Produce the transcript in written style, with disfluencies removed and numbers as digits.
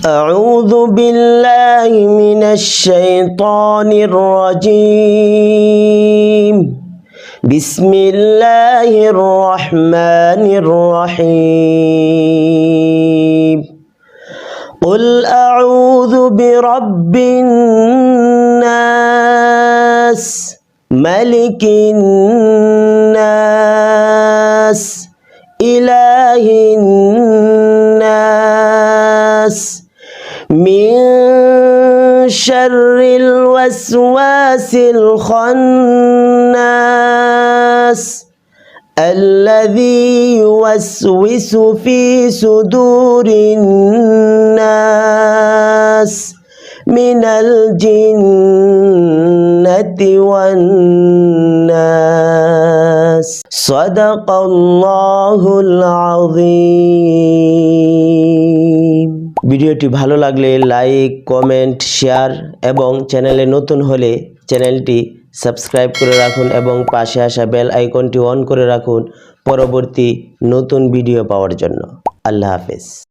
أعوذ بالله من الشيطان الرجيم. بسم الله الرحمن الرحيم. قل أعوذ برب الناس ملك الناس إله الناس من شر الوسواس الخناس الذي يوسوس في صدور الناس من الجنة والناس. صدق الله العظيم. ভিডিওটি ভালো লাগলে লাইক, কমেন্ট, শেয়ার এবং চ্যানেলে নতুন হলে চ্যানেলটি সাবস্ক্রাইব করে রাখুন এবং পাশে আসা বেল আইকনটি অন করে রাখুন পরবর্তী নতুন ভিডিও পাওয়ার জন্য। আল্লাহ হাফেজ।